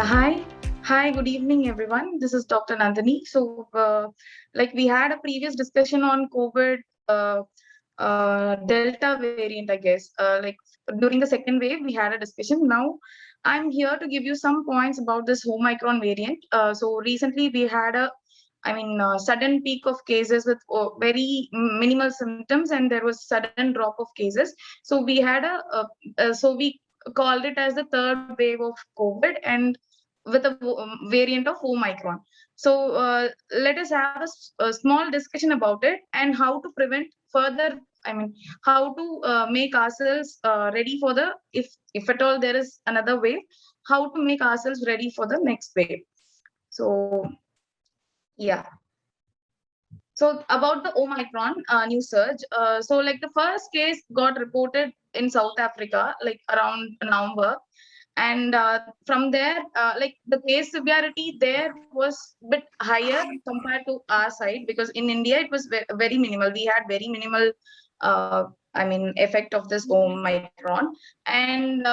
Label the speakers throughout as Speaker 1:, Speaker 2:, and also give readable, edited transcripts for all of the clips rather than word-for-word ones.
Speaker 1: Hi, good evening, everyone. This is Dr. Nandhini. So, like we had a previous discussion on COVID Delta variant, I guess. Like during the second wave, we had a discussion. Now, I'm here to give you some points about this Omicron variant. So, recently we had sudden peak of cases with very minimal symptoms, and there was sudden drop of cases. So, we had so we called it as the third wave of COVID, and with a variant of Omicron. So let us have a small discussion about it and how to prevent further. How to make ourselves ready for the if at all there is another wave, how to make ourselves ready for the next wave. So yeah. So about the Omicron new surge, so like the first case got reported in South Africa, like around November, and from there, like the case severity there was bit higher compared to our side, because in India it was very minimal. We had very minimal, effect of this Omicron, and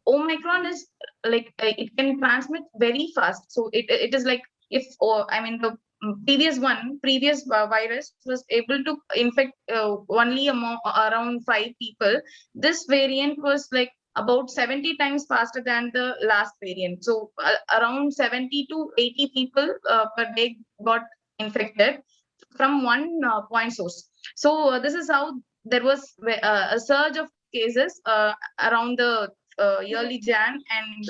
Speaker 1: Omicron is like it can transmit very fast. So it is like if the previous virus was able to infect only around 5 people. This variant was like about 70 times faster than the last variant. So around 70 to 80 people per day got infected from one point source. So this is how there was a surge of cases around the early Jan and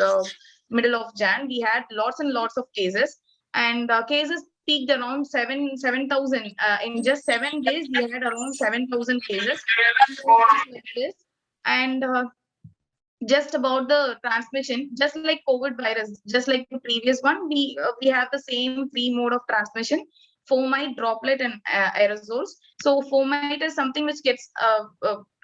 Speaker 1: middle of Jan. We had lots and lots of cases, and cases peaked around 7,000. In just 7 days, we had around 7,000 cases. Like this. And just about the transmission, just like COVID virus, just like the previous one, we have the same three mode of transmission: fomite, droplet, and aerosols. So fomite is something which gets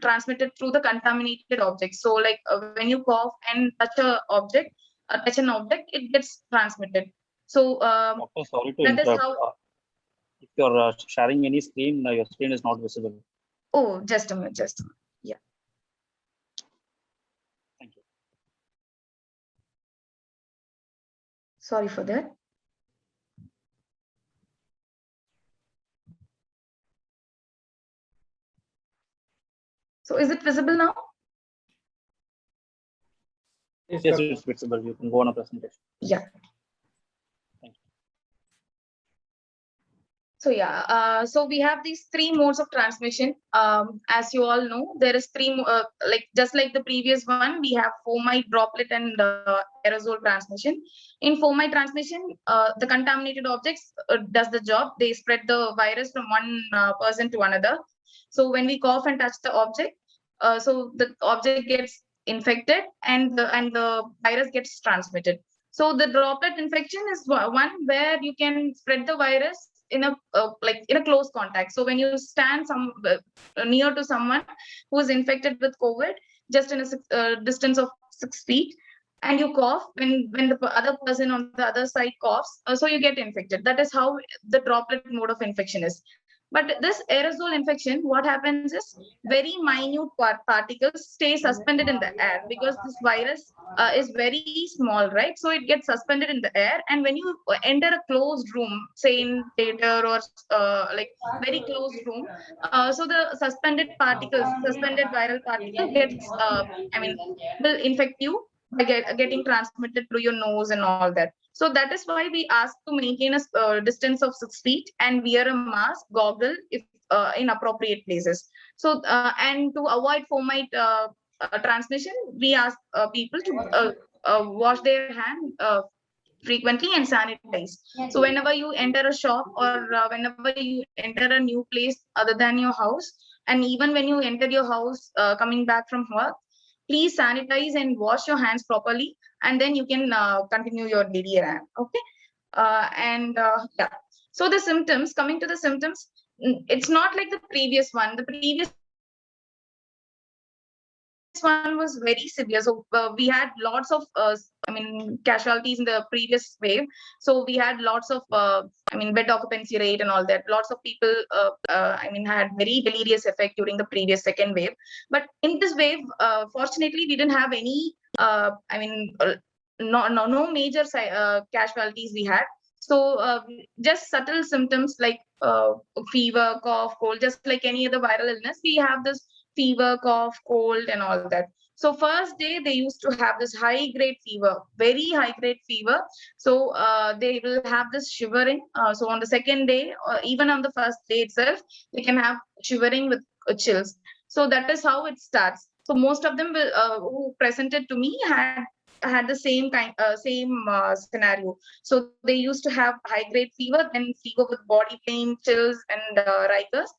Speaker 1: transmitted through the contaminated objects. So like when you cough and touch an object, it gets transmitted. So
Speaker 2: Doctor, sorry to
Speaker 1: that is
Speaker 2: interrupt.
Speaker 1: how.
Speaker 2: If you're sharing any screen, your screen is not visible.
Speaker 1: Oh, just a minute. Yeah.
Speaker 2: Thank you.
Speaker 1: Sorry for that. So is it visible now?
Speaker 2: Yes, it's visible. You can go on a presentation.
Speaker 1: Yeah.
Speaker 2: Thank you.
Speaker 1: So yeah, so we have these three modes of transmission. As you all know, there is like just like the previous one, we have fomite, droplet, and aerosol transmission. In fomite transmission, the contaminated objects does the job. They spread the virus from one person to another. So when we cough and touch the object, so the object gets infected, and the virus gets transmitted. So the droplet infection is one where you can spread the virus in a like in a close contact. So when you stand near to someone who is infected with COVID, just in a distance of 6 feet, and you cough, when the other person on the other side coughs, so you get infected. That is how the droplet mode of infection is. But this aerosol infection, what happens is very minute particles stay suspended in the air, because this virus is very small, right? So it gets suspended in the air, and when you enter a closed room, say in theater or like very closed room, so the suspended viral particle gets, will infect you by getting transmitted through your nose and all that. So that is why we ask to maintain a distance of 6 feet and wear a mask, goggle if in appropriate places. So and to avoid fomite transmission, we ask people to wash their hand frequently and sanitize. So whenever you enter a shop, or whenever you enter a new place other than your house, and even when you enter your house coming back from work, please sanitize and wash your hands properly, and then you can continue your daily run. Okay. And yeah. So the symptoms, coming to the symptoms, it's not like the previous one. The previous one was very severe. So we had lots of casualties in the previous wave. So we had lots of bed occupancy rate and all that. Lots of people had very delirious effect during the previous second wave. But in this wave, fortunately, we didn't have any no major casualties we had. So just subtle symptoms like fever, cough, cold, just like any other viral illness, we have this fever, cough, cold, and all that. So first day they used to have this high grade fever, very high grade fever. So they will have this shivering. So on the second day, or even on the first day itself, they can have shivering with chills. So that is how it starts. So most of them will, who presented to me had the same scenario. So they used to have high grade fever, then fever with body pain, chills, and rigors.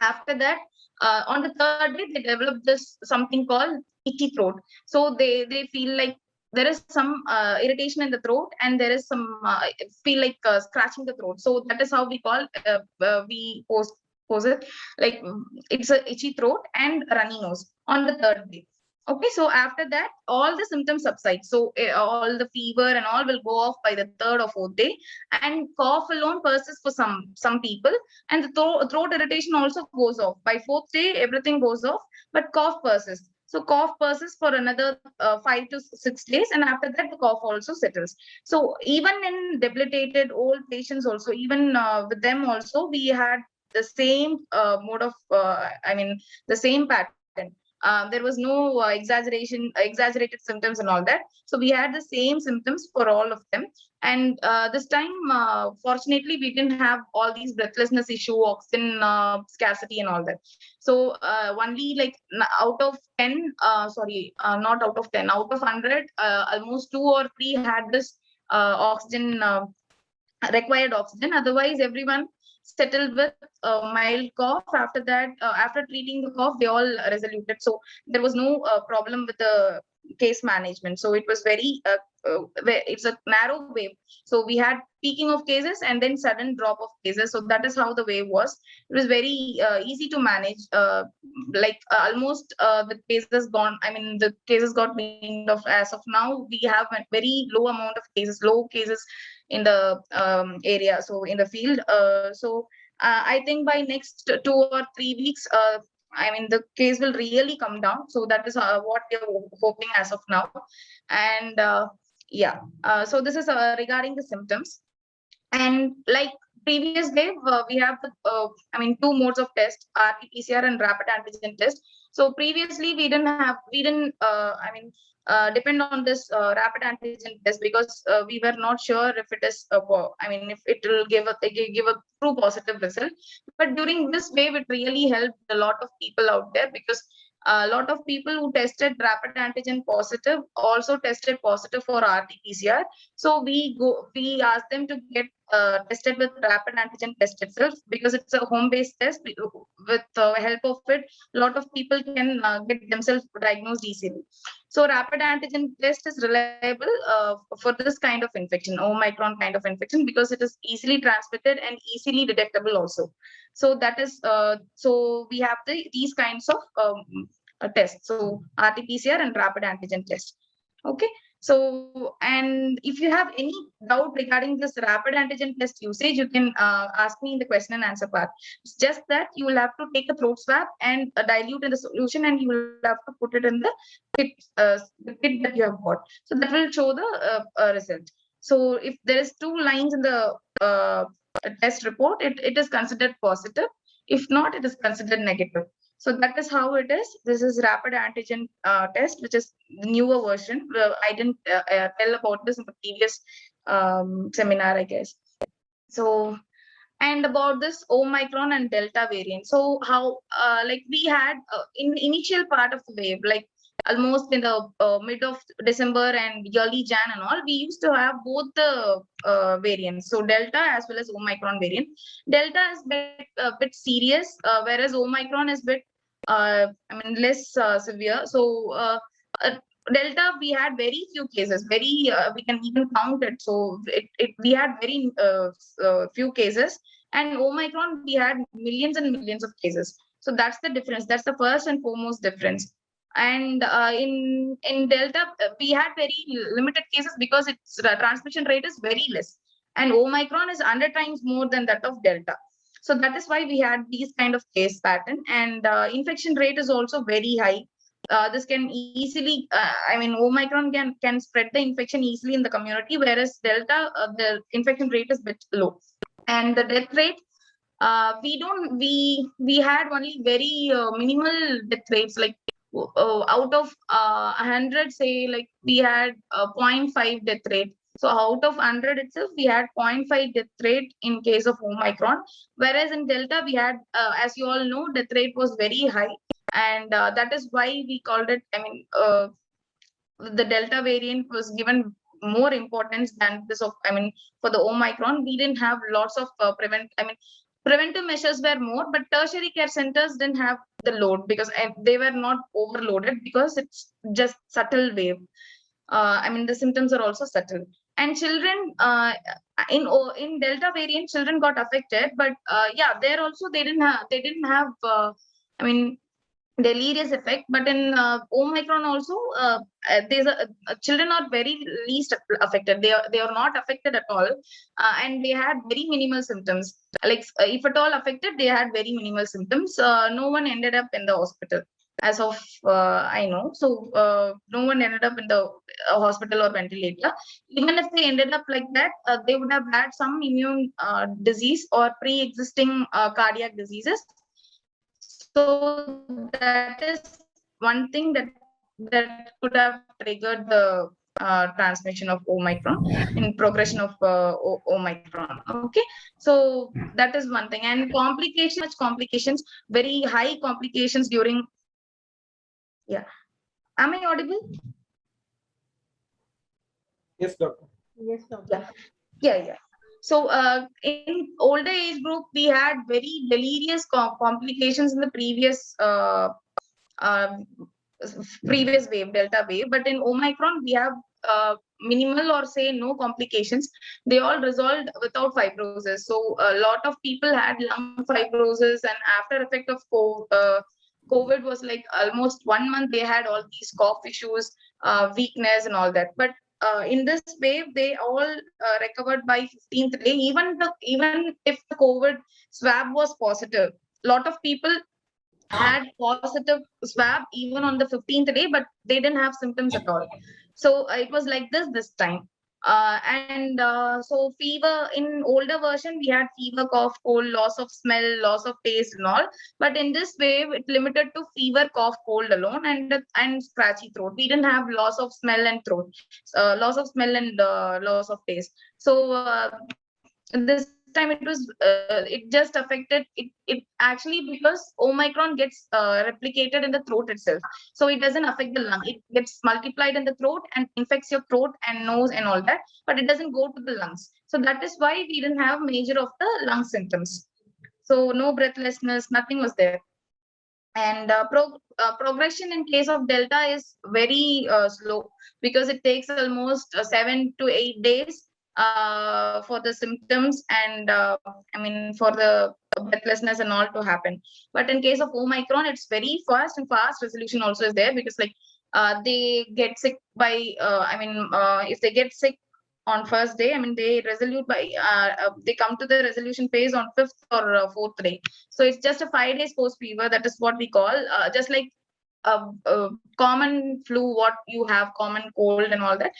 Speaker 1: After that, on the third day, they develop this something called itchy throat. So they feel like there is some irritation in the throat, and there is some feel like scratching the throat. So that is how we call we pose it like it's a itchy throat and runny nose on the third day. Okay, so after that, all the symptoms subside. So all the fever and all will go off by the third or fourth day, and cough alone persists for some people, and the throat irritation also goes off. By fourth day, everything goes off, but cough persists. So cough persists for another 5 to 6 days, and after that, the cough also settles. So even in debilitated old patients, also even with them also, we had the same mode of, the same pattern. There was no exaggerated symptoms and all that. So we had the same symptoms for all of them. And this time, fortunately, we didn't have all these breathlessness issue, oxygen scarcity, and all that. So only like out of 10, not out of 10, out of 100, almost 2 or 3 had this oxygen, required oxygen. Otherwise, everyone settled with mild cough. After that, after treating the cough, they all resoluted. So there was no problem with the case management. So it was very it's a narrow wave. So we had peaking of cases and then sudden drop of cases. So that is how the wave was. It was very easy to manage. Almost the cases gone. I mean, the cases got weaned off. As of now, we have a very low amount of cases, low cases in the area. So in the field. I think by next 2 or 3 weeks, I mean, the case will really come down. So that is what we are hoping as of now. And yeah, so this is regarding the symptoms. And like previous day, we have the, 2 modes of test: RT-PCR and rapid antigen test. So previously we didn't, depend on this rapid antigen test, because we were not sure if it is, if it will give a true positive result. But during this wave, it really helped a lot of people out there, because a lot of people who tested rapid antigen positive also tested positive for RT-PCR. So we asked them to get tested with rapid antigen test itself, because it's a home-based test. With the help of it, a lot of people can get themselves diagnosed easily. So rapid antigen test is reliable for this kind of infection, Omicron kind of infection, because it is easily transmitted and easily detectable also. So that is so we have these kinds of tests. So RT-PCR and rapid antigen test. Okay. So, and if you have any doubt regarding this rapid antigen test usage, you can ask me in the question and answer part. It's just that you will have to take a throat swab and dilute in the solution, and you will have to put it in kit, the kit that you have bought. So that will show the result. So if there is 2 lines in the test report, it is considered positive. If not, it is considered negative. So that is how it is. This is rapid antigen test, which is the newer version. I didn't tell about this in the previous seminar, I guess. So, and about this Omicron and Delta variant. So how, like we had in the initial part of the wave, like almost in the mid of December and early Jan and all, we used to have both the variants. So Delta as well as Omicron variant. Delta is bit serious, whereas Omicron is bit less severe. So Delta, we had very few cases. We can even count it. So we had very few cases, and Omicron we had millions and millions of cases. So that's the difference. That's the first and foremost difference. And in Delta, we had very limited cases, because its transmission rate is very less, and Omicron is 100 times more than that of Delta. So that is why we had these kind of case pattern, and infection rate is also very high. this can easily, Omicron can spread the infection easily in the community, whereas Delta, the infection rate is bit low. And the death rate, we had only very minimal death rates, like out of 100, say, like we had 0.5 death rate. So out of 100 itself, we had 0.5 death rate in case of Omicron, whereas in Delta we had, as you all know, death rate was very high, and that is why we called it. The Delta variant was given more importance than this of. For the Omicron, we didn't have lots of preventive measures were more, but tertiary care centers didn't have the load because they were not overloaded because it's just subtle wave. The symptoms are also subtle. And children, in Delta variant, children got affected, but yeah, there also they didn't have I mean delirious effect. But in Omicron also, there's children are very least affected. They are not affected at all, and they had very minimal symptoms. Like if at all affected, they had very minimal symptoms. No one ended up in the hospital as of I know. So no one ended up in the hospital or ventilator. Even if they ended up like that, they would have had some immune disease or pre-existing cardiac diseases. So that is one thing that could have triggered the transmission of Omicron in progression of Omicron. Okay, so that is one thing. And complications, very high complications during. Yeah, am I audible?
Speaker 3: Yes, doctor.
Speaker 4: Yes, doctor.
Speaker 1: Yeah. So in older age group, we had very delirious complications in the uh, previous wave, Delta wave. But in Omicron, we have minimal or say no complications. They all resolved without fibrosis. So a lot of people had lung fibrosis, and after effect of COVID was like almost 1 month. They had all these cough issues, weakness, and all that. But in this wave, they all recovered by 15th day. Even if the COVID swab was positive, lot of people had positive swab even on the 15th day, but they didn't have symptoms at all. So it was like this time. And so fever, in older version, we had fever, cough, cold, loss of smell, loss of taste, and all. But in this wave, it limited to fever, cough, cold alone, and scratchy throat. We didn't have loss of smell and throat, loss of smell and loss of taste. So this time it just affected it actually, because Omicron gets replicated in the throat itself. So it doesn't affect the lung. It gets multiplied in the throat and infects your throat and nose and all that, but it doesn't go to the lungs. So that is why we didn't have major of the lung symptoms. So no breathlessness, nothing was there. And progression in case of Delta is very slow, because it takes almost 7 to 8 days for the symptoms and for the breathlessness and all to happen. But in case of Omicron, it's very fast, and fast resolution also is there, because like they get sick by if they get sick on first day, they resolute by they come to the resolution phase on 5th or 4th day. So it's just a 5 days post fever. That is what we call, just like common flu, what you have, common cold and all that.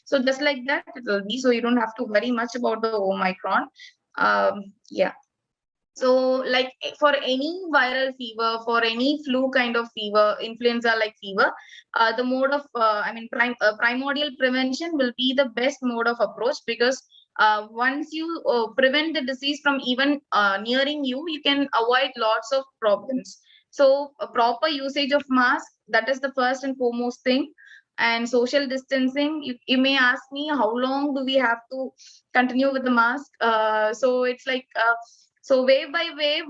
Speaker 1: So just like that it will be. So you don't have to worry much about the Omicron. Yeah. So like for any viral fever, for any flu kind of fever, influenza like fever, the mode of primordial prevention will be the best mode of approach, because once you prevent the disease from even nearing you, you can avoid lots of problems. So a proper usage of mask, that is the first and foremost thing. And social distancing, you may ask me how long do we have to continue with the mask. So it's like so wave by wave,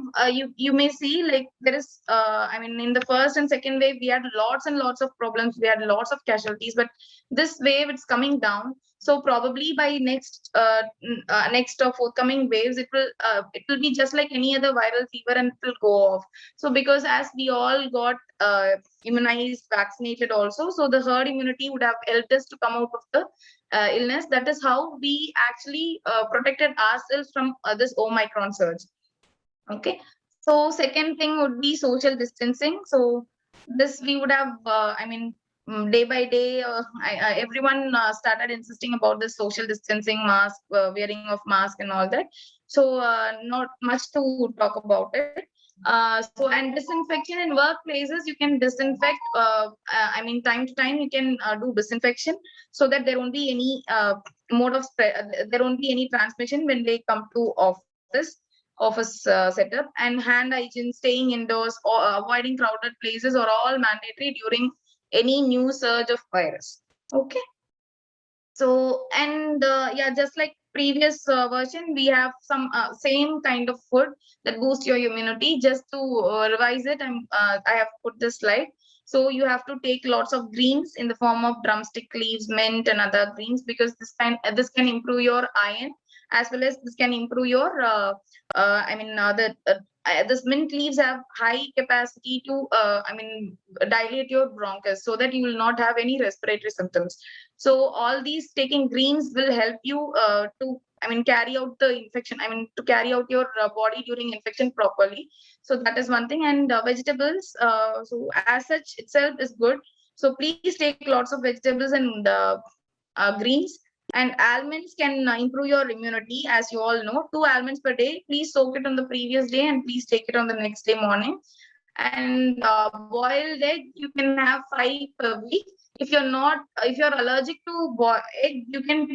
Speaker 1: you may see like there is in the first and second wave we had lots and lots of problems, we had lots of casualties, but this wave it's coming down. So probably by next or forthcoming waves, it will be just like any other viral fever, and it will go off. So because as we all got immunized, vaccinated also, so the herd immunity would have helped us to come out of the illness. That is how we actually protected ourselves from this Omicron surge. Okay. So second thing would be social distancing. So this we would have, day by day, everyone started insisting about this social distancing, mask, wearing of mask and all that. So not much to talk about it. So, and disinfection in workplaces, you can disinfect, time to time, you can do disinfection, so that there won't be any mode of spread, there won't be any transmission when they come to office setup. And hand hygiene, staying indoors, or avoiding crowded places are all mandatory during any new surge of virus. Okay. So, and yeah, just like previous version, we have some same kind of food that boost your immunity. Just to revise it, I have put this slide. So you have to take lots of greens in the form of drumstick leaves, mint, and other greens, because this can improve your iron, as well as this can improve your this mint leaves have high capacity to dilate your bronchus, so that you will not have any respiratory symptoms. So all these taking greens will help you to carry out the infection. To carry out your body during infection properly. So that is one thing. And vegetables. So as such itself is good. So please take lots of vegetables and greens. And almonds can improve your immunity, as you all know. 2 almonds per day. Please soak it on the previous day and please take it on the next day morning. And boiled egg, you can have 5 per week. If you're allergic to egg, you can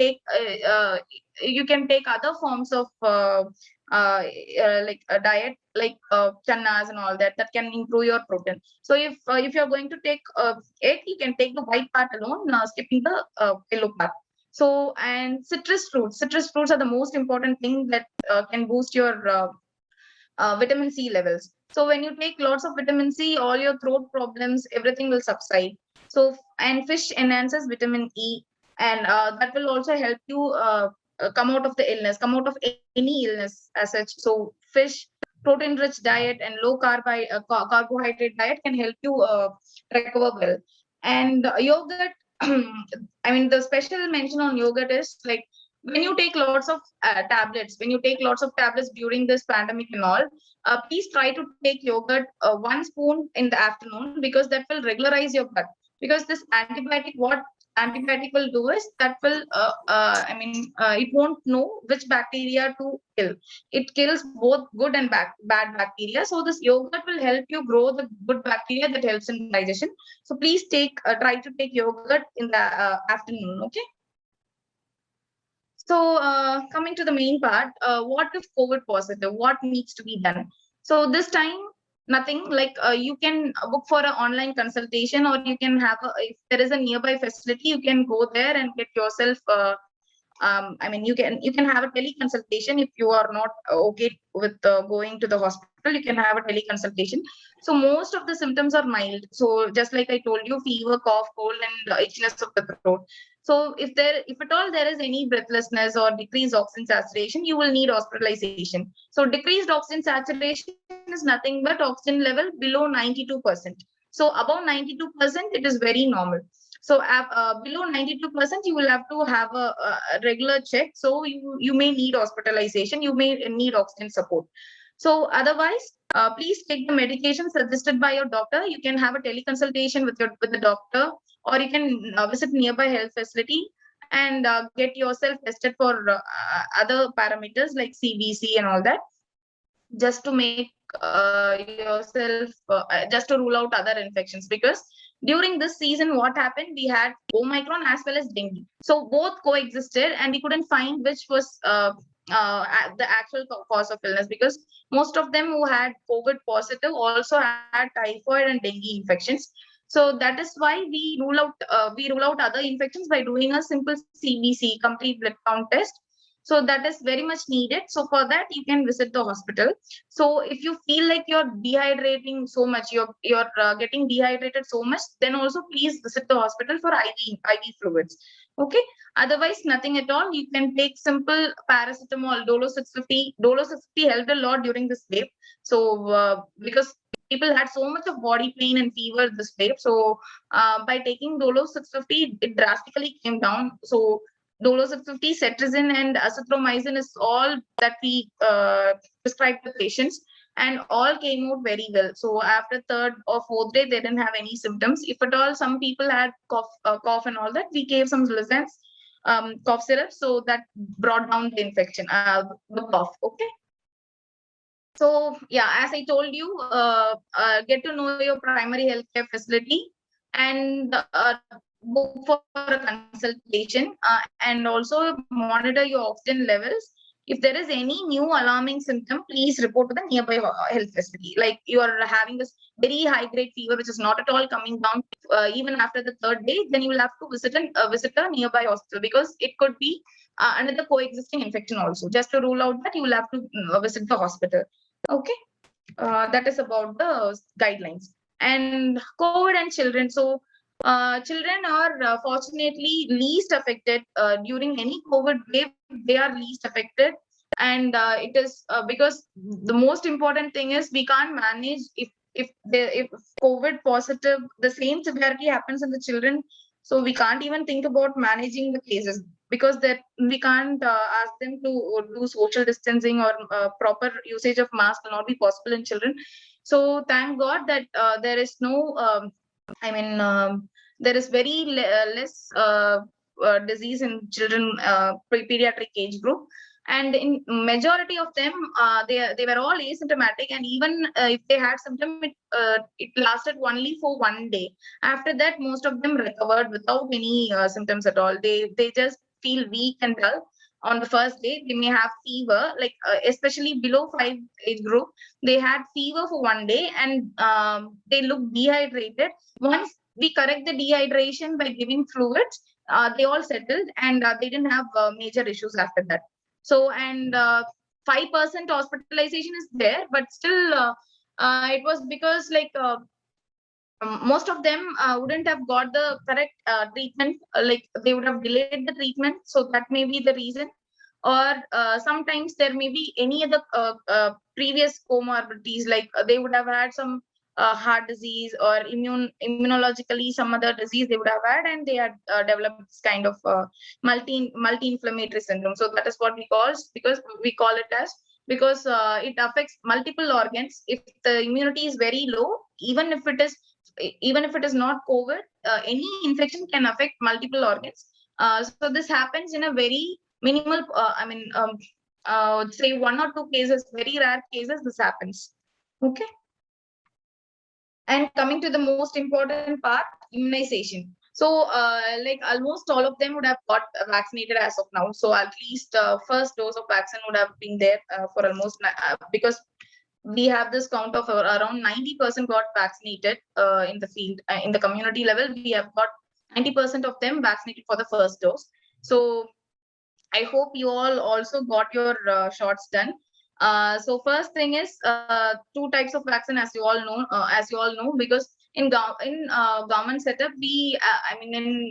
Speaker 1: take other forms of like a diet, like channas and all that can improve your protein. So if you're going to take egg, you can take the white part alone, skipping the yellow part. So, and citrus fruits are the most important thing that can boost your vitamin C levels. So when you take lots of vitamin C, all your throat problems, everything will subside. So, and fish enhances vitamin E, and that will also help you come out of the illness, come out of any illness as such. So fish, protein-rich diet, and low carbohydrate diet can help you recover well. And yogurt, the special mention on yogurt is like, when you take lots of tablets during this pandemic and all, please try to take yogurt 1 spoon in the afternoon, because that will regularize your blood. Because this antibiotic, what antibiotic will do is that will it won't know which bacteria to kill. It kills both good and bad bacteria. So this yogurt will help you grow the good bacteria that helps in digestion. So please try to take yogurt in the afternoon. Okay. So coming to the main part, what if COVID positive? What needs to be done? So this time, nothing. Like you can book for an online consultation, or you can if there is a nearby facility, you can go there and get yourself. You can have a teleconsultation if you are not okay with going to the hospital. You can have a teleconsultation. So most of the symptoms are mild. So just like I told you, fever, cough, cold, and itchiness of the throat. So if at all there is any breathlessness or decreased oxygen saturation, you will need hospitalization. So decreased oxygen saturation is nothing but oxygen level below 92%. So above 92%, it is very normal. So below 92%, you will have to have a regular check. So you may need hospitalization. You may need oxygen support. So otherwise, please take the medication suggested by your doctor. You can have a teleconsultation with the doctor, or you can visit nearby health facility and get yourself tested for other parameters like CBC and all that, just to make just to rule out other infections. Because during this season, what happened, we had Omicron as well as dengue. So both coexisted, and we couldn't find which was the actual cause of illness, because most of them who had COVID positive also had typhoid and dengue infections. So that is why we rule out other infections by doing a simple CBC, complete blood count test. So that is very much needed. So for that, you can visit the hospital. So if you feel like you're dehydrating so much, you're getting dehydrated so much, then also please visit the hospital for IV fluids. Okay. Otherwise, nothing at all. You can take simple paracetamol, Dolo 650. Dolo 650 helped a lot during this wave. So because people had so much of body pain and fever this wave. So by taking Dolo 650, it drastically came down. So Dolo 650, cetirizine, and azithromycin is all that we prescribe to patients. and all came out very well. So after third or fourth day, they didn't have any symptoms. If at all, some people had cough and all that, we gave some Lizans, cough syrup, so that brought down the infection, the cough. Okay. So yeah, as I told you, get to know your primary healthcare facility and book for a consultation, and also monitor your oxygen levels. If there is any new alarming symptom, please report to the nearby health facility. Like you are having this very high grade fever, which is not at all coming down, even after the third day, then you will have to visit a nearby hospital, because it could be another coexisting infection also. Just to rule out that, you will have to visit the hospital. Okay. That is about the guidelines. And COVID and children. So children are fortunately least affected during any COVID wave. They are least affected, and it is because the most important thing is we can't manage if COVID positive, the same severity happens in the children. So we can't even think about managing the cases, because that we can't ask them to do social distancing, or proper usage of mask will not be possible in children. So thank God that there is no I mean, there is very less disease in children, pediatric age group, and in majority of them, they were all asymptomatic, and even if they had symptom, it lasted only for one day. After that, most of them recovered without any symptoms at all. They just feel weak and dull. On the first day, they may have fever, like especially below 5 age group, they had fever for one day, and they look dehydrated. Once we correct the dehydration by giving fluids, they all settled, and they didn't have major issues after that. So, and 5% hospitalization is there, but still, it was because like most of them wouldn't have got the correct treatment, like they would have delayed the treatment. So that may be the reason. Or sometimes there may be any other previous comorbidities, like they would have had some heart disease, or immunologically some other disease they would have had, and they had developed this kind of multi-inflammatory syndrome. So that is what because we call it as, because it affects multiple organs. If the immunity is very low, even if it is not COVID, any infection can affect multiple organs. So this happens in a very minimal, say 1 or 2 cases, very rare cases, this happens. Okay. And coming to the most important part, immunization. So, like almost all of them would have got vaccinated as of now. So at least first dose of vaccine would have been there for almost, because we have this count of around 90% got vaccinated in the field. In the community level, we have got 90% of them vaccinated for the first dose. So I hope you all also got your shots done. So first thing is 2 types of vaccine, as you all know, because in government setup, we in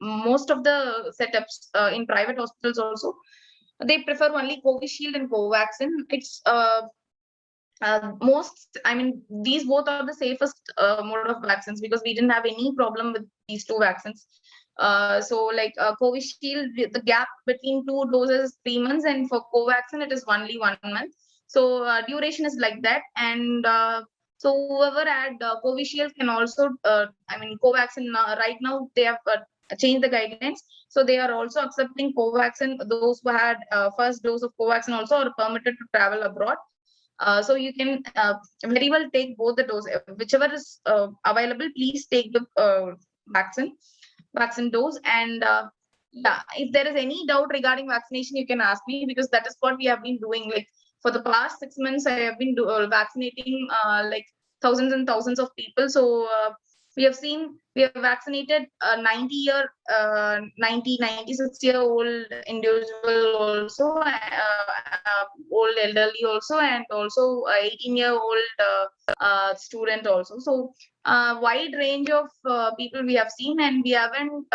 Speaker 1: most of the setups in private hospitals also, they prefer only Covishield and Covaxin. It's these both are the safest mode of vaccines, because we didn't have any problem with these 2 vaccines. So like Covishield, the gap between 2 doses is 3 months, and for Covaxin it is only 1 month. So duration is like that. And so whoever had Covishield can also Covaxin, right now they have changed the guidelines, so they are also accepting Covaxin. Those who had first dose of Covaxin also are permitted to travel abroad. So you can very well take both the dose, whichever is available. Please take the vaccine dose. And yeah, if there is any doubt regarding vaccination, you can ask me, because that is what we have been doing. Like for the past 6 months, I have been vaccinating like thousands and thousands of people. So we have vaccinated 96-year-old individual also, old elderly also, and also 18-year-old student also. So wide range of people we have seen, and we haven't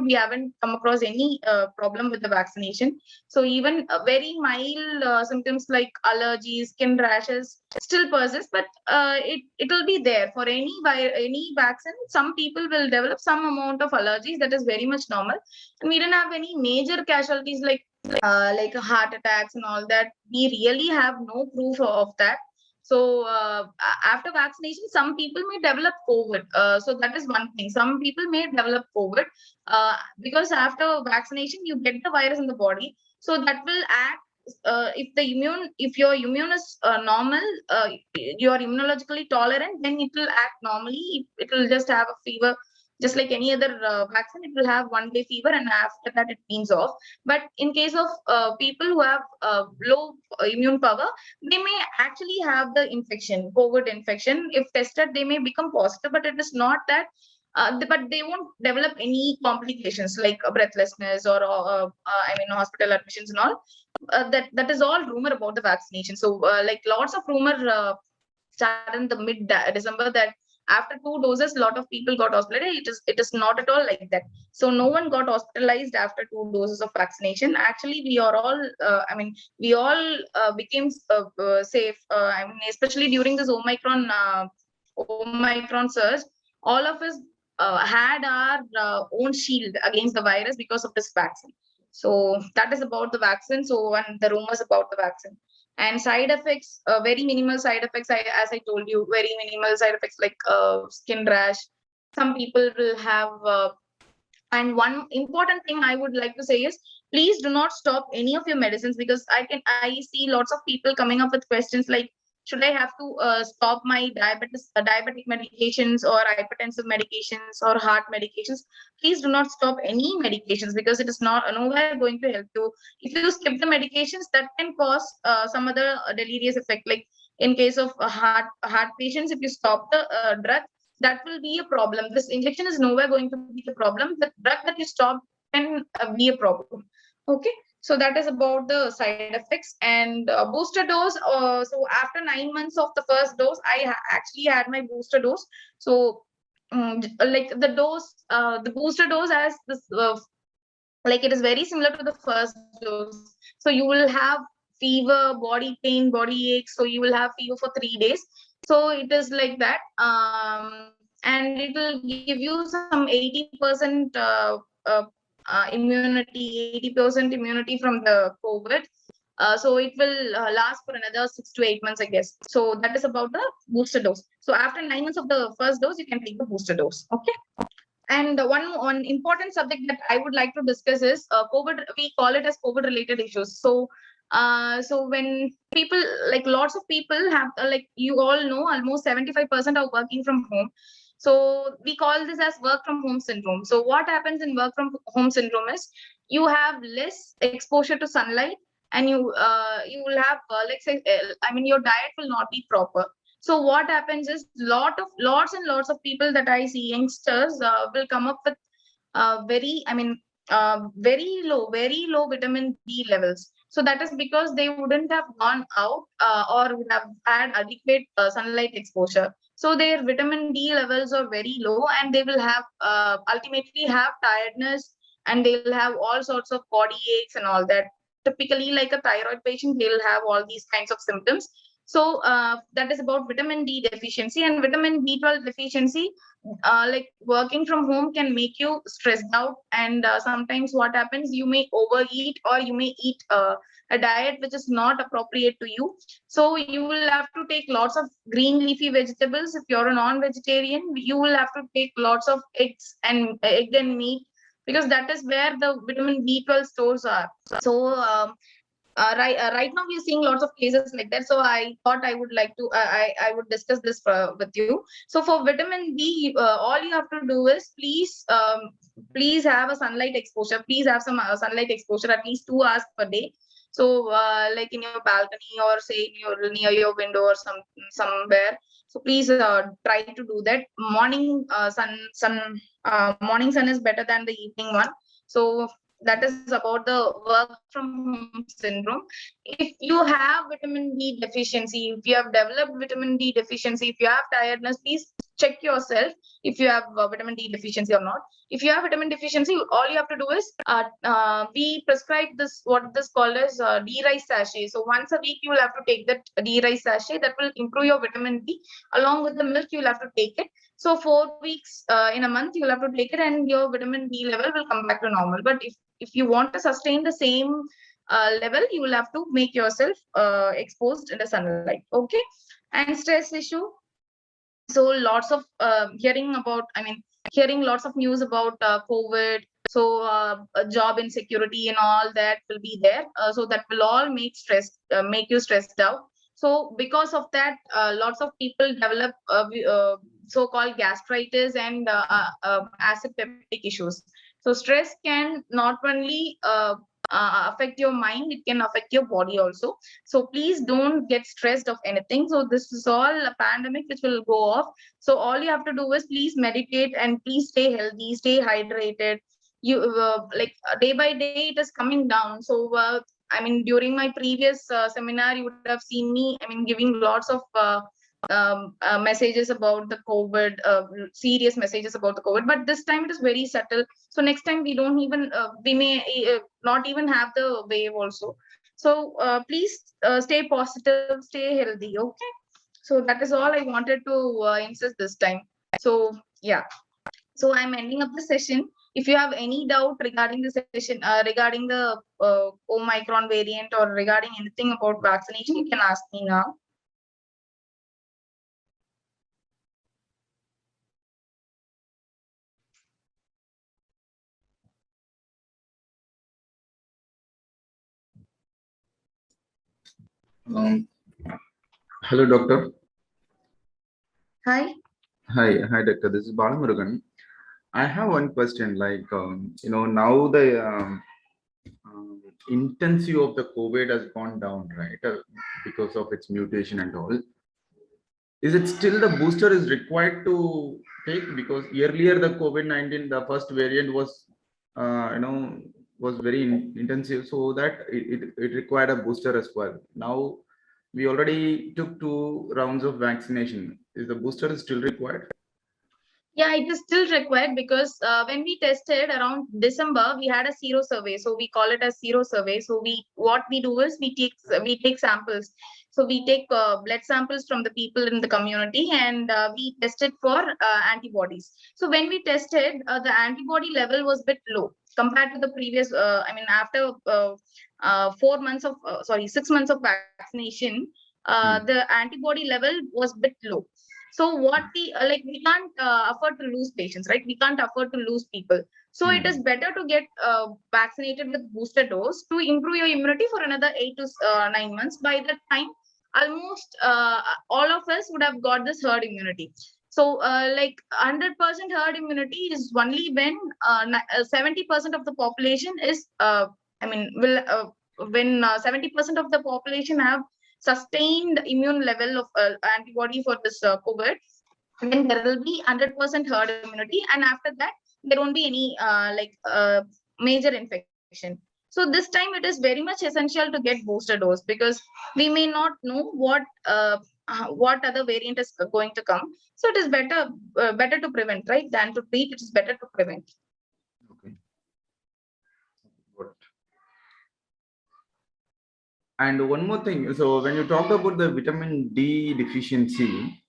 Speaker 1: we haven't come across any problem with the vaccination. So even very mild symptoms like allergies, skin rashes still persist, but it will be there for any vaccine. Some people will develop some amount of allergies, that is very much normal, and we didn't have any major casualties like like heart attacks and all that. We really have no proof of that. So after vaccination, some people may develop COVID. So that is one thing. Some people may develop COVID because after vaccination, you get the virus in the body. So that will act. If your immune is normal, you are immunologically tolerant, then it will act normally. It will just have a fever, just like any other vaccine. It will have 1 day fever, and after that, it weans off. But in case of people who have low immune power, they may actually have the infection, COVID infection. If tested, they may become positive, but it is not that. But they won't develop any complications like breathlessness or hospital admissions and all. That is all rumor about the vaccination. So like lots of rumor started in the mid December that after 2 doses, a lot of people got hospitalized. It is not at all like that. So no one got hospitalized after 2 doses of vaccination. Actually, we are all, we all became safe. Especially during this Omicron surge, all of us had our own shield against the virus because of this vaccine. So that is about the vaccine. So and the rumors about the vaccine and side effects, very minimal side effects. As I told you, very minimal side effects like skin rash. Some people will have and one important thing I would like to say is please do not stop any of your medicines, because I see lots of people coming up with questions like, should I have to stop my diabetic medications or hypertensive medications or heart medications? Please do not stop any medications, because it is not nowhere going to help you. If you skip the medications, that can cause some other deleterious effect. Like in case of heart patients, if you stop the drug, that will be a problem. This injection is nowhere going to be the problem. The drug that you stop can be a problem. Okay. So that is about the side effects and booster dose. So after 9 months of the first dose, actually had my booster dose. So like the booster dose as this, like it is very similar to the first dose. So you will have fever, body pain, body aches. So you will have fever for 3 days. So it is like that. And it will give you some 80% immunity, 80% immunity from the COVID. So it will last for another 6 to 8 months, I guess. So that is about the booster dose. So after 9 months of the first dose, you can take the booster dose. Okay. And one important subject that I would like to discuss is COVID. We call it as COVID related issues. So so when people, like lots of people have, like you all know, almost 75% are working from home. So we call this as work from home syndrome. So what happens in work from home syndrome is you have less exposure to sunlight, and you will have like say, your diet will not be proper. So what happens is lots and lots of people that I see, youngsters, will come up with very low vitamin D levels. So that is because they wouldn't have gone out or would have had adequate sunlight exposure. So their vitamin D levels are very low, and they will have ultimately have tiredness, and they will have all sorts of body aches and all that. Typically, like a thyroid patient, they will have all these kinds of symptoms. So that is about vitamin D deficiency. And vitamin B12 deficiency, like working from home can make you stressed out. And sometimes what happens, you may overeat, or you may eat a diet which is not appropriate to you. So you will have to take lots of green leafy vegetables. If you're a non-vegetarian, you will have to take lots of egg and meat, because that is where the vitamin B12 stores are. So right now we are seeing lots of cases like that. So I thought I would like to I would discuss this with you. So for vitamin D, all you have to do is please have a sunlight exposure. Please have some sunlight exposure at least 2 hours per day. So like in your balcony, or say near your window, or somewhere. So please try to do that. Morning sun is better than the evening one. So that is about the work from home syndrome. If you have vitamin D deficiency, if you have developed vitamin D deficiency, if you have tiredness, please check yourself if you have vitamin D deficiency or not. If you have vitamin deficiency, all you have to do is we prescribe this, what this called as D rice sachet. So once a week you will have to take that D rice sachet. That will improve your vitamin D. Along with the milk, you will have to take it. So 4 weeks in a month you will have to take it, and your vitamin D level will come back to normal. But if you want to sustain the same level, you will have to make yourself exposed in the sunlight. Okay. And stress issue. So lots of hearing lots of news about COVID. So job insecurity and all that will be there. So that will all make you stressed out. So because of that, lots of people develop so-called gastritis and acid peptic issues. So stress can not only affect your mind, it can affect your body also. So please don't get stressed of anything. So this is all a pandemic which will go off. So all you have to do is please meditate and please stay healthy, stay hydrated. You day by day it is coming down. So during my previous seminar, you would have seen me, giving lots of messages about the COVID, serious messages about the COVID. But this time it is very subtle. So next time we don't even, we may not even have the wave also. So please stay positive, stay healthy. Okay. So that is all I wanted to insist this time. So yeah. So I'm ending up the session. If you have any doubt regarding the session, regarding the Omicron variant or regarding anything about vaccination, you can ask me now.
Speaker 3: Hello, doctor.
Speaker 1: Hi.
Speaker 3: Hi, doctor. This is Balamurugan. I have one question. Like, now the intensity of the COVID has gone down, right? Because of its mutation and all. Is it still the booster is required to take? Because earlier the COVID-19, the first variant was, was very intensive, so that it required a booster as well. Now we already took 2 rounds of vaccination. Is the booster still required?
Speaker 1: Yeah, it is still required because when we tested around December, we had a zero survey. So we call it a zero survey. So what we do is we take samples. So we take blood samples from the people in the community and we tested for antibodies. So when we tested, the antibody level was a bit low compared to the previous. After 6 months of vaccination, the antibody level was a bit low. So what we can't afford to lose patients, right? We can't afford to lose people. So it is better to get vaccinated with booster dose to improve your immunity for another 8 to 9 months. By that time, almost all of us would have got this herd immunity. So 100% herd immunity is only when 70% of the population is, when 70% of the population have sustained immune level of antibody for this COVID, then there will be 100% herd immunity, and after that there won't be any major infection. So this time it is very much essential to get booster dose because we may not know what other variant is going to come. So it is better to prevent, right, than to treat. It is better to prevent.
Speaker 3: Okay. And one more thing. So when you talk about the vitamin D deficiency,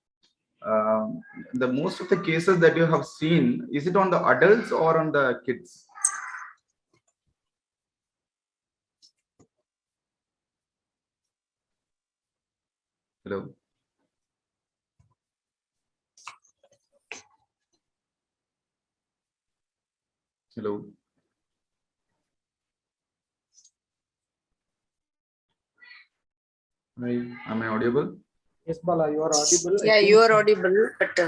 Speaker 3: the most of the cases that you have seen, is it on the adults or on the kids? Hello. Hello. Hi, am I audible?
Speaker 4: Yes, Bala, you are audible.
Speaker 5: Yeah, you are audible, but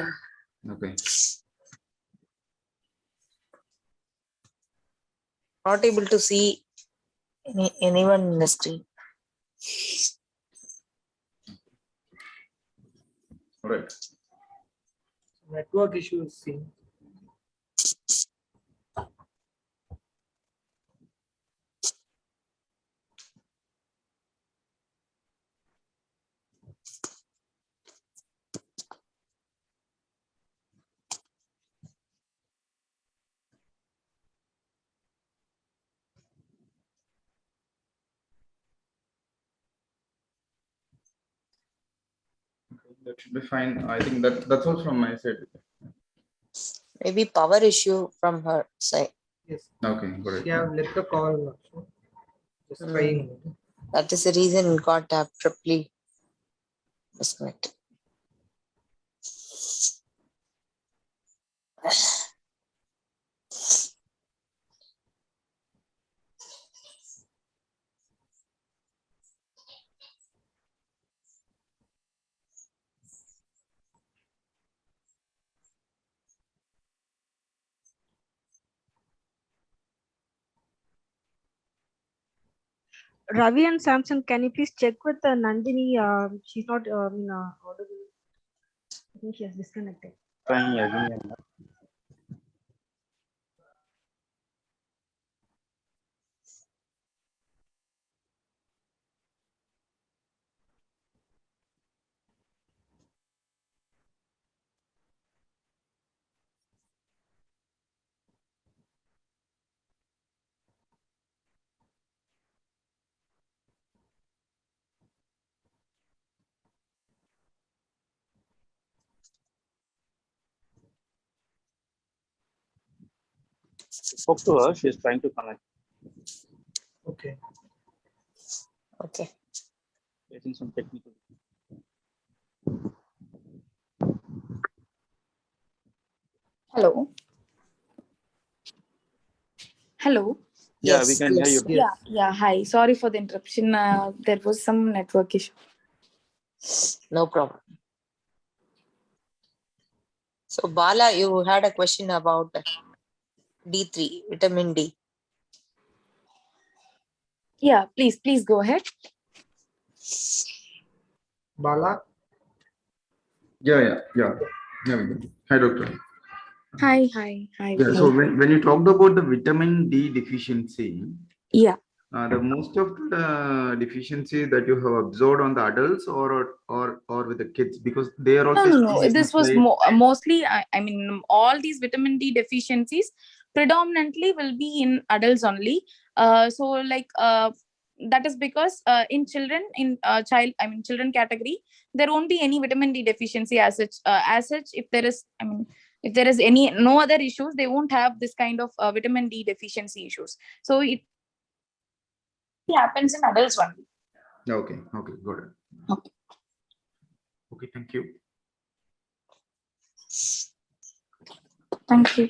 Speaker 3: Okay.
Speaker 5: not able to see anyone in the screen.
Speaker 3: All right.
Speaker 4: Network issue is seen.
Speaker 3: That should be fine. I think that's all from my side.
Speaker 5: Maybe power issue from her side.
Speaker 4: Yes.
Speaker 3: Okay, got it.
Speaker 4: She have left the call also. Just trying.
Speaker 5: That is the reason it got abruptly disconnected.
Speaker 6: Ravi and Samson, can you please check with Nandhini? She's not audible. I think she has disconnected.
Speaker 2: Trying again. Spoke to her. She's trying to connect.
Speaker 4: Okay.
Speaker 5: Okay.
Speaker 2: Facing some technical.
Speaker 1: Hello. Hello.
Speaker 2: Yeah, we
Speaker 5: Yes,
Speaker 2: can hear you.
Speaker 5: yes.
Speaker 1: Yeah. Hi. Sorry for the interruption. There was some network issue.
Speaker 5: No problem. So Bala, you had a question about D3, vitamin D.
Speaker 1: Yeah. Please go ahead.
Speaker 4: Bala,
Speaker 3: Yeah. Here we go. Hi, doctor.
Speaker 1: Hi.
Speaker 3: Yeah, so when you talked about the vitamin D deficiency,
Speaker 1: Yeah.
Speaker 3: the most of the deficiency that you have observed on the adults or with the kids, because they are also
Speaker 1: No. This was mostly, I mean, all these vitamin D deficiencies predominantly will be in adults only. That is because in children, children category, there won't be any vitamin D deficiency as such. If there is, if there is no other issues, they won't have this kind of vitamin D deficiency issues. So it happens in adults only.
Speaker 3: Okay, got it. Okay, thank you.
Speaker 1: Thank you.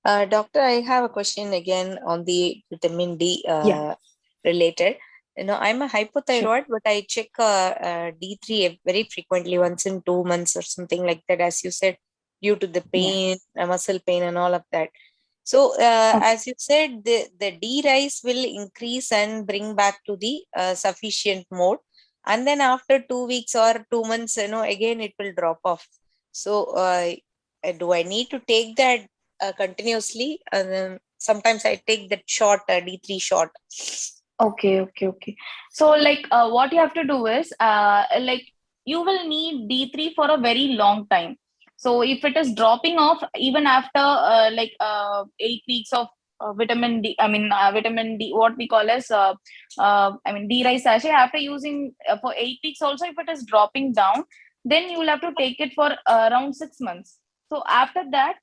Speaker 5: Doctor, I have a question again on the vitamin D
Speaker 1: Yeah.
Speaker 5: related. I'm a hypothyroid, but I check D3 very frequently, once in 2 months or something like that, as you said, due to the pain, muscle pain and all of that. So as you said, the D rise will increase and bring back to the sufficient mode. And then after 2 weeks or 2 months, again, it will drop off. So do I need to take that continuously? And then sometimes I take that short D3 short.
Speaker 1: Okay. So what you have to do is you will need D3 for a very long time. So if it is dropping off even after 8 weeks of vitamin D, vitamin D, what we call as D rice sachet, after using for 8 weeks also, if it is dropping down, then you will have to take it for around 6 months. So after that,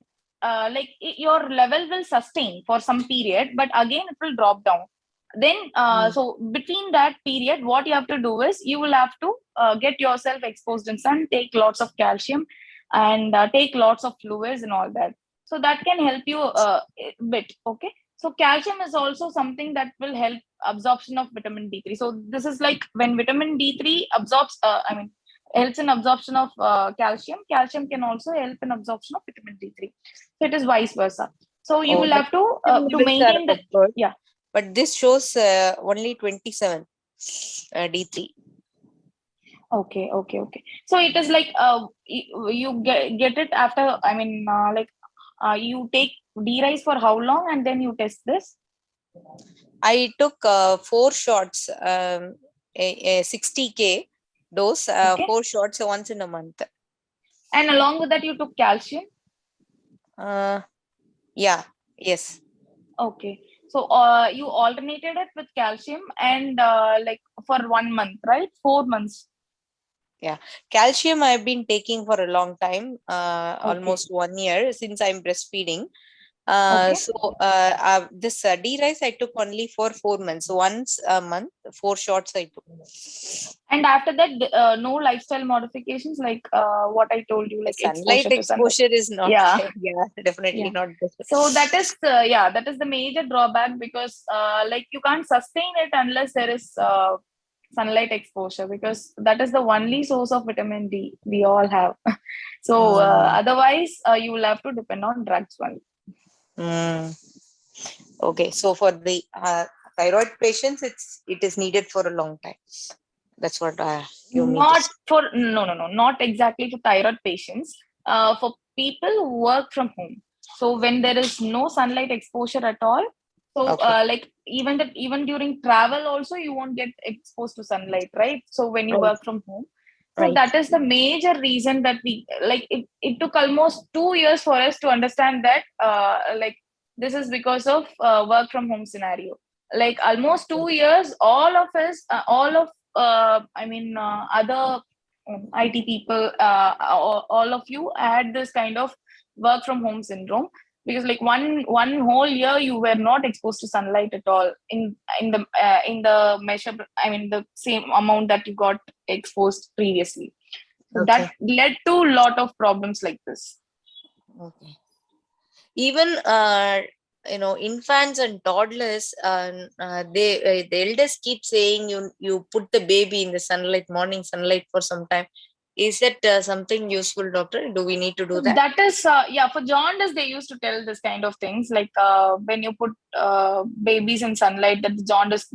Speaker 1: your level will sustain for some period, but again it will drop down. Then so between that period, what you have to do is you will have to get yourself exposed in sun, take lots of calcium, and take lots of fluids and all that. So that can help you a bit. Okay. So calcium is also something that will help absorption of vitamin D3. So this is like when vitamin D3 absorbs, helps in absorption of calcium. Calcium can also help in absorption of vitamin D3. So it is vice versa. So you will have to maintain the, yeah.
Speaker 5: But this shows only 27 D3.
Speaker 1: Okay. So it is like you get it after, you take D rice for how long and then you test this?
Speaker 5: I took 4 shots, a 60K dose, 4 shots once in a month.
Speaker 1: And along with that, you took calcium?
Speaker 5: Yeah, yes.
Speaker 1: Okay. So you alternated it with calcium and for 1 month, right? 4 months.
Speaker 5: Calcium I've been taking for a long time,
Speaker 1: Okay.
Speaker 5: almost 1 year since I'm breastfeeding.
Speaker 1: Okay.
Speaker 5: This D-rice I took only for 4 months. So once a month, 4 shots I took.
Speaker 1: And after that, no lifestyle modifications like what I told you, like
Speaker 5: Sunlight
Speaker 1: exposure to sunlight.
Speaker 5: exposure is not,
Speaker 1: Yeah.
Speaker 5: definitely
Speaker 1: Yeah.
Speaker 5: not good.
Speaker 1: So that is that is the major drawback, because like you can't sustain it unless there is sunlight exposure, because that is the only source of vitamin D we all have. So otherwise you will have to depend on drugs only.
Speaker 5: Okay, so for the thyroid patients, it is needed for a long time. That's what you mean.
Speaker 1: Not for not exactly for thyroid patients. For people who work from home. So when there is no sunlight exposure at all, so
Speaker 5: Okay.
Speaker 1: like even during travel also you won't get exposed to sunlight, right? So when you
Speaker 5: Right.
Speaker 1: work from home, so
Speaker 5: Right.
Speaker 1: that is the major reason that we like it took almost 2 years for us to understand that like this is because of work from home scenario. Like almost 2 years, all of us, other IT people, all of you had this kind of work from home syndrome, because like one whole year you were not exposed to sunlight at all in the measure, the same amount that you got exposed previously. So
Speaker 5: Okay.
Speaker 1: that led to a lot of problems like this.
Speaker 5: Okay. Even infants and toddlers, the elders keep saying you put the baby in the sunlight, morning sunlight for some time. Is that something useful, doctor? Do we need to do that?
Speaker 1: That is for jaundice they used to tell this kind of things, like when you put babies in sunlight that the jaundice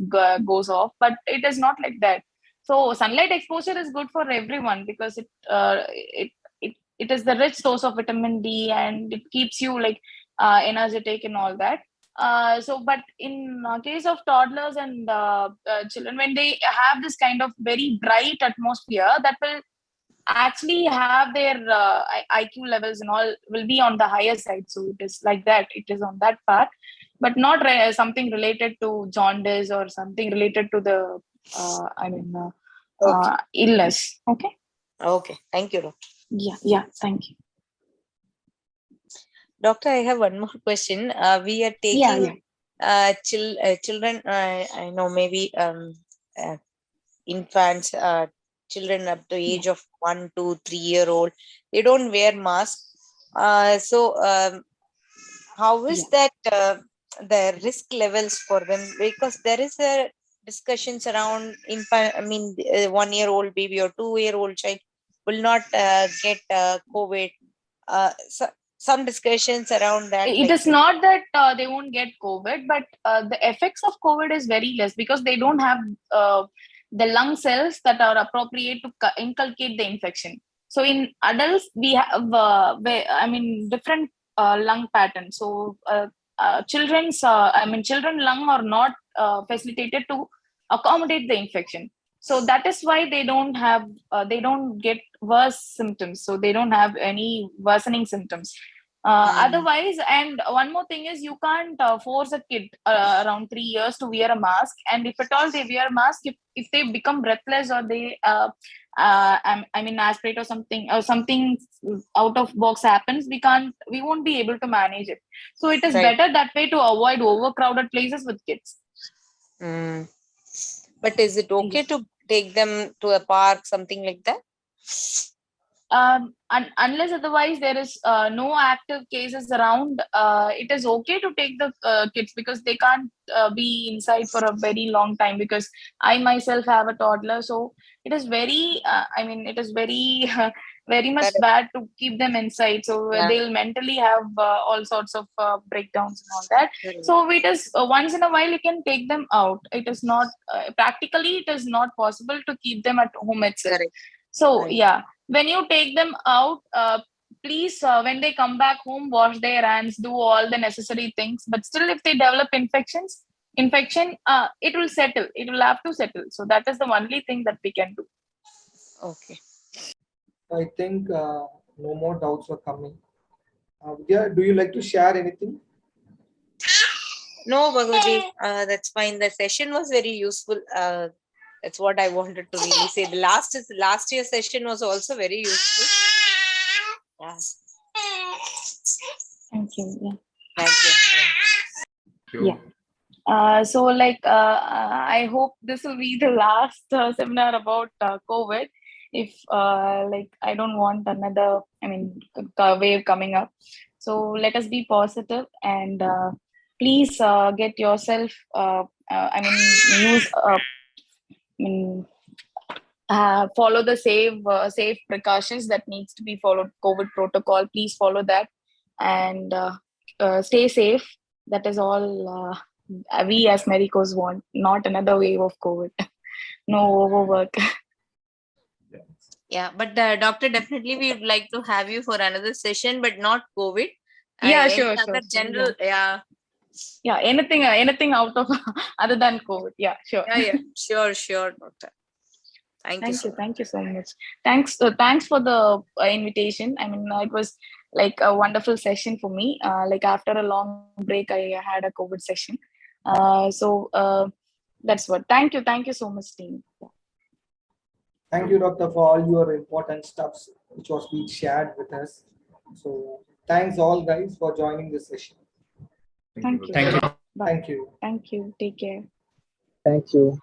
Speaker 1: goes off, but it is not like that. So sunlight exposure is good for everyone, because it is the rich source of vitamin D, and it keeps you like energetic and all that. So but in case of toddlers and children, when they have this kind of very bright atmosphere, that will actually have their IQ levels and all will be on the higher side. So it is like that. It is on that part, but not something related to jaundice or something related to the
Speaker 5: Okay.
Speaker 1: illness. Okay.
Speaker 5: Okay. Thank you, doctor.
Speaker 1: Yeah. Thank you.
Speaker 5: Doctor, I have one more question. We are taking children. I know maybe infants, children up to age of 1 to 3 year old. They don't wear mask. How is that the risk levels for them? Because there is a discussions around infant. 1 year old baby or 2 year old child will not get COVID. Some discussions around that.
Speaker 1: It is not that they won't get COVID, but the effects of COVID is very less, because they don't have the lung cells that are appropriate to inculcate the infection. So in adults, we have different lung patterns. So children lung are not facilitated to accommodate the infection. So that is why they don't get worse symptoms. So they don't have any worsening symptoms. Otherwise, and one more thing is, you can't force a kid around 3 years to wear a mask. And if at all they wear a mask, if they become breathless, or they aspirate, or something out of box happens, we won't be able to manage it. So it is better that way, to avoid overcrowded places with kids.
Speaker 5: But is it okay to take them to a park, something like that?
Speaker 1: Unless otherwise there is no active cases around, it is okay to take the kids, because they can't be inside for a very long time. Because I myself have a toddler, so it is very very much bad to keep them inside. So they'll mentally have all sorts of breakdowns and all that. So it is once in a while you can take them out. It is not practically, it is not possible to keep them at home itself. So when you take them out, please, when they come back home, wash their hands, do all the necessary things. But still, if they develop infection, it will settle. It will have to settle. So that is the only thing that we can do.
Speaker 5: Okay.
Speaker 4: I think no more doubts are coming. Vidya, do you like to share anything?
Speaker 5: No, Bhagavati, that's fine. The session was very useful. That's what I wanted to really say. The last year's session was also very useful. Yeah.
Speaker 1: Thank you. Yeah.
Speaker 5: Thank you.
Speaker 1: Yeah. So like I hope this will be the last seminar about COVID. If like I don't want another, wave coming up. So let us be positive and please get yourself. Use. Follow the safe precautions that needs to be followed. COVID protocol. Please follow that and stay safe. That is all. We as medicos want, not another wave of COVID. No overwork.
Speaker 5: Yeah, but doctor, definitely we would like to have you for another session, but not COVID.
Speaker 1: Yeah,
Speaker 5: Any
Speaker 1: sure,
Speaker 5: other
Speaker 1: sure,
Speaker 5: general, yeah.
Speaker 1: Yeah, anything out of other than COVID. Yeah, sure.
Speaker 5: Yeah, sure, doctor. Thank you so much.
Speaker 1: Thank you so much. Thanks for the invitation. It was like a wonderful session for me. Like after a long break, I had a COVID session. That's what. Thank you so much, team.
Speaker 4: Thank you, Doctor, for all your important stuffs which was being shared with us. So thanks all guys for joining this session.
Speaker 1: Thank you.
Speaker 7: Thank you.
Speaker 1: Bye.
Speaker 4: Thank you.
Speaker 1: Thank you. Take care.
Speaker 7: Thank you.